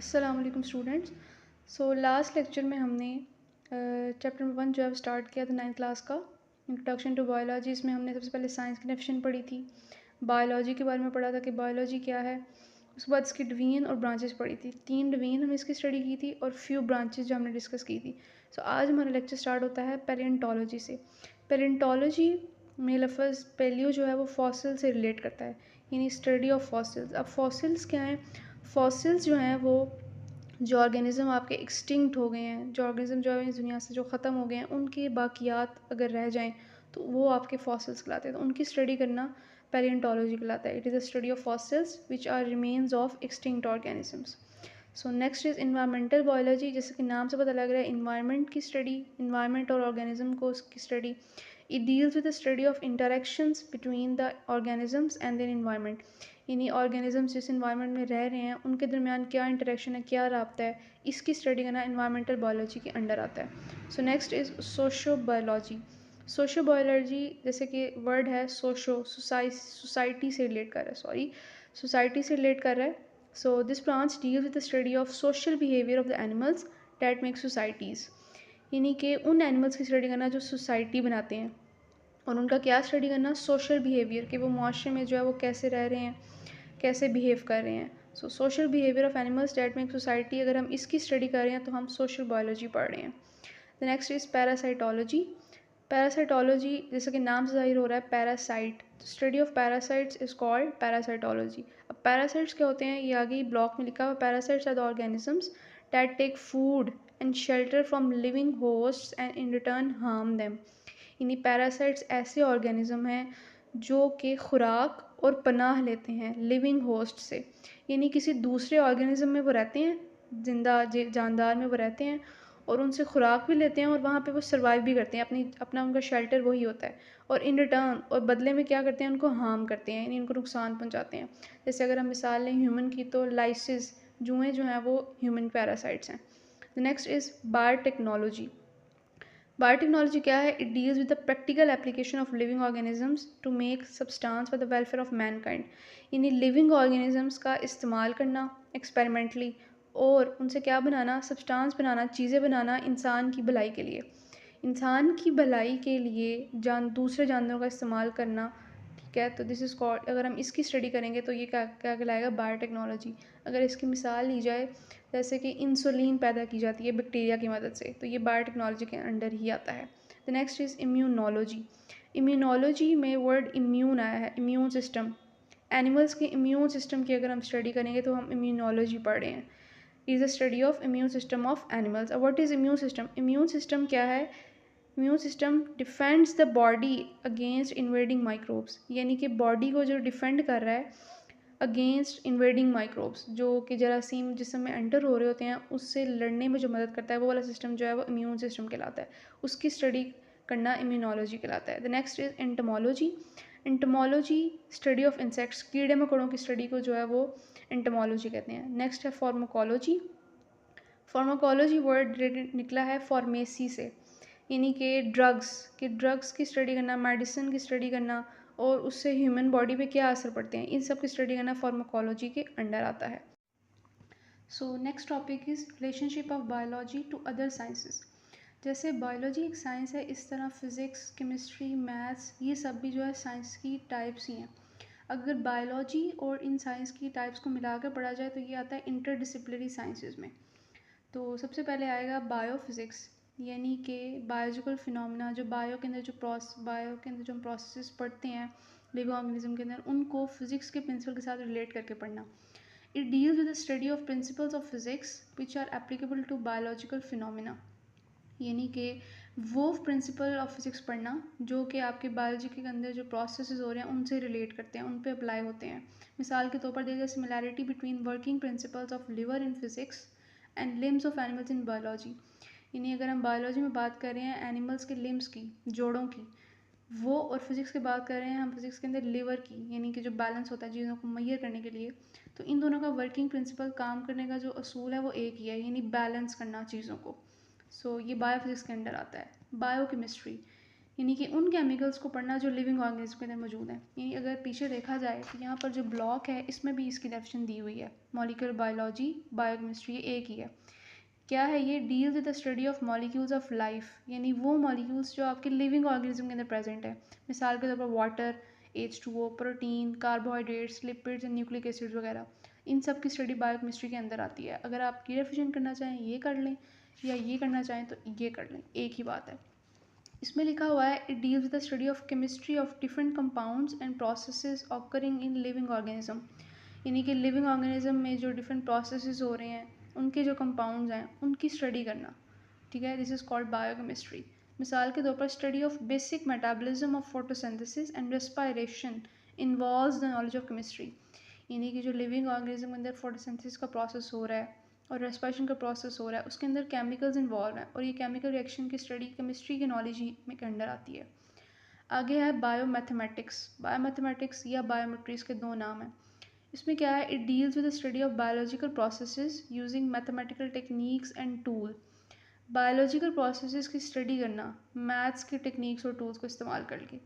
अस्सलाम वालेकुम students. Last lecture में हमने चैप्टर 1 जो है स्टार्ट किया था 9th क्लास का इंट्रोडक्शन टू बायोलॉजी। इसमें हमने सबसे पहले साइंस की डेफिनेशन पढ़ी थी, बायोलॉजी के बारे में पढ़ा था कि बायोलॉजी क्या है। उसके बाद इसकी डिवीजन और ब्रांचेस पढ़ी थी, 3 डिवीजन हमने इसकी स्टडी की थी और फ्यू ब्रांचेस जो हमने डिस्कस की थी। आज हमारा लेक्चर स्टार्ट होता है पैलियोंटोलॉजी से। पैलियोंटोलॉजी में लफ्ज़ पैलियो जो है वो फॉसिल से रिलेट करता है, यानी स्टडी ऑफ फॉसिल्स। अब फॉसिल्स क्या हैं? फॉसिल्स जो हैं वो जो ऑर्गेनिज़म आपके एक्सटिंक्ट हो गए हैं, जो ऑर्गेनिज़म जो है इस दुनिया से जो ख़त्म हो गए हैं, उनके बाकियात अगर रह जाएं तो वो आपके फॉसिल्स कहलाते हैं। तो उनकी स्टडी करना पैलियोंटोलॉजी कहलाता है। It is a study of fossils which are remains of extinct organisms. Next is environmental biology. जैसे कि नाम से पता लग रहा है, इन्वायरमेंट की स्टडी, इन्वायरमेंट और ऑर्गेनिज्म को उसकी study. It deals with the study of interactions between the organisms and their environment, यानी ऑर्गेनिजम्स जिस इन्वायरमेंट में रह रहे हैं उनके दरमियान क्या इंटरेक्शन है, क्या रब्ता है, इसकी स्टडी करना इन्वायरमेंटल बायोलॉजी के अंडर आता है। Next is socio biology. Socio biology जैसे कि वर्ड है सोशो, सोसाइटी से रिलेट कर रहा है, सोसाइटी से रिलेट कर रहा है। This branch deals with the study of social behaviour of the animals that make societies, यानी कि उन एनिमल्स की स्टडी करना जो सोसाइटी बनाते हैं, और उनका क्या स्टडी करना, सोशल बिहेवियर, कि वो माशरे में जो है वो कैसे रह रहे हैं, कैसे बिहेव कर रहे हैं। Social behaviour of animals that make society, अगर हम इसकी स्टडी कर रहे हैं तो हम सोशल बायोलॉजी पढ़ रहे हैं। The next is parasitology. Parasitology जैसे कि नाम से जाहिर हो रहा है, parasite, study of parasites is called parasitology. अब पैरासाइट्स क्या होते हैं, ये आगे ही ब्लॉक में लिखा हुआ। Parasites are the organisms that take food and shelter from living hosts and in return harm them, यानी पैरासाइट्स ऐसे ऑर्गेनिज्म हैं जो कि खुराक और पनाह लेते हैं लिविंग होस्ट से, यानी किसी दूसरे ऑर्गेनिज्म में वो रहते हैं, जिंदा जानदार में वो रहते हैं और उनसे खुराक भी लेते हैं और वहाँ पे वो सर्वाइव भी करते हैं, अपना उनका शेल्टर वही होता है। और इन रिटर्न और बदले में क्या करते हैं, उनको हार्म करते हैं, यानी उनको नुकसान पहुँचाते हैं। जैसे अगर हम मिसाल लें ह्यूमन की, तो लाइसिस जुएँ जो हैं वो ह्यूमन पैरासाइट्स हैं। The next is biotechnology. Biotechnology क्या है? It deals with the practical application of living organisms to make substance for the welfare of mankind, यानी लिविंग ऑर्गेनिजम्स का इस्तेमाल करना एक्सपेरिमेंटली और उनसे क्या बनाना, सब्सटेंस बनाना, चीज़ें बनाना इंसान की भलाई के लिए, इंसान की भलाई के लिए दूसरे जानवरों का इस्तेमाल करना। ठीक है, तो दिस इज़ कॉल्ड, अगर हम इसकी स्टडी करेंगे तो ये क्या क्या कहलाएगा, बायोटेक्नोलॉजी। अगर इसकी मिसाल ली जाए, जैसे कि इंसुलिन पैदा की जाती है बैक्टीरिया की मदद से, तो ये बायोटेक्नोलॉजी के अंडर ही आता है। The next is immunology. Immunology में वर्ड इम्यून आया है, इम्यून सिस्टम। एनिमल्स के इम्यून सिस्टम की अगर हम स्टडी करेंगे तो हम इम्यूनोलॉजी पढ़ रहे हैं। Is the study of immune system of animals. अब what is immune system? Immune system क्या है? Immune system defends the body against invading microbes, यानी कि बॉडी को जो डिफेंड कर रहा है अगेंस्ट इन्वेडिंग माइक्रोब्स, जो कि जरासीम जिसम में एंटर हो रहे होते हैं, उससे लड़ने में जो मदद करता है, वो वाला सिस्टम जो है वो इम्यून सिस्टम कहलाता है। उसकी स्टडी करना इम्यूनोलॉजी कहलाता है। The next is entomology. Entomology study of insects, कीड़े मकोड़ों की स्टडी को जो है वो एंटमोलॉजी कहते हैं। नेक्स्ट है फार्माकोलॉजी। फार्माकोलॉजी वर्ड निकला है फार्मेसी से, यानी कि ड्रग्स की स्टडी करना, मेडिसिन की स्टडी करना और उससे ह्यूमन बॉडी पे क्या असर पड़ते हैं, इन सब की स्टडी करना फार्माकोलॉजी के अंडर आता है। Next topic is relationship of biology to other sciences. जैसे बायोलॉजी एक साइंस है, इस तरह फिज़िक्स, केमिस्ट्री, मैथ्स, ये सब भी जो है साइंस की टाइप्स ही हैं। अगर बायोलॉजी और इन साइंस की टाइप्स को मिलाकर पढ़ा जाए तो ये आता है इंटरडिसिप्लिनरी साइंसेज में। तो सबसे पहले आएगा बायोफिज़िक्स, यानी कि बायोलॉजिकल फिनोमेना, जो बायो के अंदर जो हम प्रोसेस पढ़ते हैं लिविंग ऑर्गेनिज्म के अंदर, उनको फिज़िक्स के प्रिंसिपल के साथ रिलेट करके पढ़ना। It deals with the study of principles of physics which are applicable to biological phenomena, यानी कि वो प्रिंसिपल ऑफ फिज़िक्स पढ़ना जो कि आपके बायोलॉजी के अंदर जो प्रोसेस हो रहे हैं उनसे रिलेट करते हैं, उन पे अप्लाई होते हैं। मिसाल के तौर पर देखिए, similarity between working principles of liver in physics and limbs of animals in biology, यानी अगर हम बायोलॉजी में बात कर रहे हैं एनिमल्स के लिम्स की, जोड़ों की, वो, और फिज़िक्स की बात कर रहे हैं हम फिज़िक्स के अंदर लिवर की, यानी कि जो बैलेंस होता है चीज़ों को मुहैया करने के लिए, तो इन दोनों का वर्किंग प्रिंसिपल, काम करने का जो असूल है वो एक ही है, यानी बैलेंस करना चीज़ों को। ये बायोफिज़िक्स के अंडर आता है। बायोकेमिस्ट्री, यानी कि उन केमिकल्स को पढ़ना जो लिविंग ऑर्गेनिज्म के अंदर मौजूद हैं। यानी अगर पीछे देखा जाए तो यहाँ पर जो ब्लॉक है इसमें भी इसकी डेफिनेशन दी हुई है, मॉलिक्यूलर बायोलॉजी, बायोकेमिस्ट्री, एक ही है। क्या है ये? Deal with the study of molecules of life, यानी वो मॉलिक्यूल्स जो आपके लिविंग ऑर्गेनिज्म के अंदर प्रेजेंट है। मिसाल के तौर पर water, H2O, protein, carbohydrates, lipids and nucleic acids वगैरह, इन सब की स्टडी बायोकेमिस्ट्री के अंदर आती है। अगर आप ये डेफिनेशन करना चाहें ये कर लें, या ये करना चाहें तो ये कर लें, एक ही बात है। इसमें लिखा हुआ है it deals with the study of chemistry of different compounds and processes occurring in living organism, यानी कि लिविंग ऑर्गेनिज्म में जो डिफरेंट प्रोसेसेस हो रहे हैं उनके जो कंपाउंड्स हैं उनकी स्टडी करना, ठीक है। This is called biochemistry. मिसाल के तौर पर study of basic metabolism of photosynthesis and respiration involves the knowledge of chemistry, यानी कि जो लिविंग ऑर्गेनिज्म के अंदर फोटोसिंथेसिस का प्रोसेस हो रहा है और रेस्पिरेशन का प्रोसेस हो रहा है, उसके अंदर केमिकल्स इन्वॉल्व हैं और ये केमिकल रिएक्शन की स्टडी केमिस्ट्री की नॉलेज ही में के अंडर आती है। आगे है बायोमैथमेटिक्स। बायोमैथमेटिक्स या बायोमेट्रीज के दो नाम हैं। इसमें क्या है? It deals with the study of biological processes using mathematical techniques and tool. Biological processes की स्टडी करना मैथ्स की टेक्निक्स और टूल्स को इस्तेमाल करके।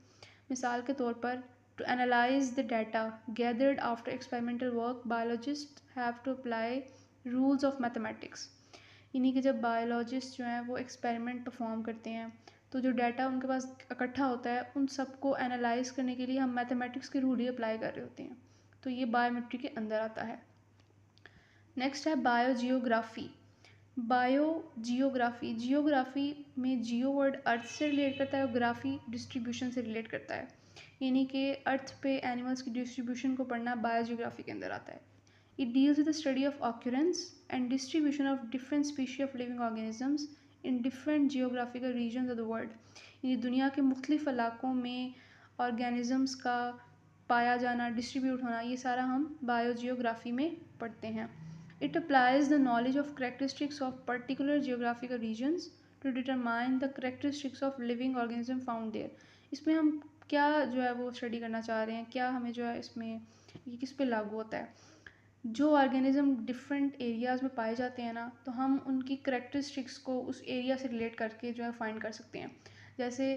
मिसाल के तौर पर to analyse the data gathered after experimental work, biologist have to apply rules of mathematics, यानी कि जब बायोलॉजिस्ट जो हैं वो एक्सपेरिमेंट परफॉर्म करते हैं तो जो डाटा उनके पास इकट्ठा होता है उन सबको एनालाइज करने के लिए हम मैथमेटिक्स के रूल ही अप्लाई कर रहे होते हैं, तो ये बायोमेट्री के अंदर आता है। नेक्स्ट है बायोजियोग्राफी। बायोजियोग्राफी, जियोग्राफी में जियो वर्ड अर्थ से रिलेट करता है और ग्राफी डिस्ट्रीब्यूशन से रिलेट करता है, यानी कि अर्थ पे एनिमल्स की डिस्ट्रीब्यूशन को पढ़ना बायोजियोग्राफी के अंदर आता है। It deals with the study of occurrence and distribution of different species of living organisms in different geographical regions of the world, यानी दुनिया के मुख्तलिफ इलाकों में ऑर्गेनिजम्स का पाया जाना, डिस्ट्रीब्यूट होना, ये सारा हम बायोजियोग्राफी में पढ़ते हैं। It applies the knowledge of characteristics of particular geographical regions to determine the characteristics of living organism found there। इसमें हम क्या जो है वो स्टडी करना चाह रहे हैं, क्या हमें जो है इसमें ये किस पे लागू होता है। जो ऑर्गेनिज्म डिफरेंट एरियाज़ में पाए जाते हैं ना, तो हम उनकी करेक्टरिस्टिक्स को उस एरिया से रिलेट करके जो है फाइंड कर सकते हैं। जैसे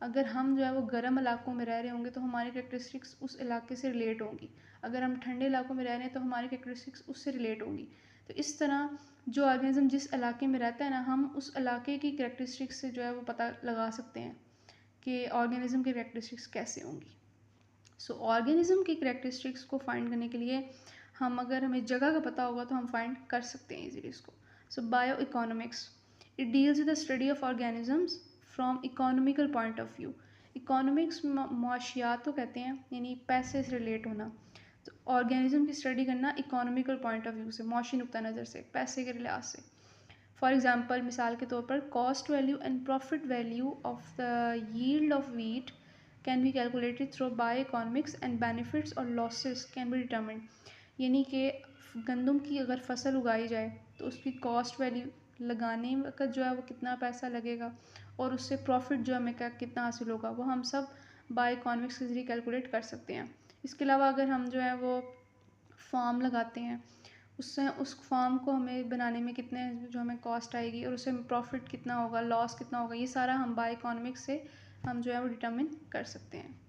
अगर हम जो है वो गर्म इलाकों में रह रहे होंगे तो हमारी करेक्टरिस्टिक्स उस इलाके से रिलेट होंगी, अगर हम ठंडे इलाकों में रह रहे हैं तो हमारी करेक्टरिस्टिक्स उससे रिलेट होंगी। तो इस तरह जो ऑर्गेनिज्म जिस इलाके में रहता है ना, हम उस इलाके की करेक्टरिस्टिक्स से जो है वो पता लगा सकते हैं कि ऑर्गेनिज्म की करेक्टरिस्टिक्स कैसे होंगी। सो ऑर्गेनिज्म की करेक्टरिस्टिक्स को फाइंड करने के लिए हम अगर हमें जगह का पता होगा तो हम फाइंड कर सकते हैं इजीली इसको। So bio economics, it deals with the study of organisms from economical point of view. Economics मुआशियात को कहते हैं, यानी पैसे से रिलेट होना। तो ऑर्गेनिज्म की स्टडी करना इकोनॉमिकल पॉइंट ऑफ व्यू से, मुआशी नुक्ता नज़र से, पैसे के लिहाज से। फॉर एग्जांपल, मिसाल के तौर पर cost value and profit value of the yield of wheat can be calculated through bio economics and benefits और लॉसेस कैन बी डिटर्मिन्ड, यानी कि गंदम की अगर फसल उगाई जाए तो उसकी कॉस्ट वैल्यू लगाने का जो है वो कितना पैसा लगेगा और उससे प्रॉफिट जो हमें कितना हासिल होगा, वो हम सब बायो इकोनॉमिक्स के ज़रिए कैलकुलेट कर सकते हैं। इसके अलावा अगर हम जो है वो फार्म लगाते हैं, उससे उस फार्म को हमें बनाने में कितने जो हमें कॉस्ट आएगी और उससे प्रॉफिट कितना होगा, लॉस कितना होगा, ये सारा हम बायो इकोनॉमिक्स से हम जो है वो डिटर्मिन कर सकते हैं।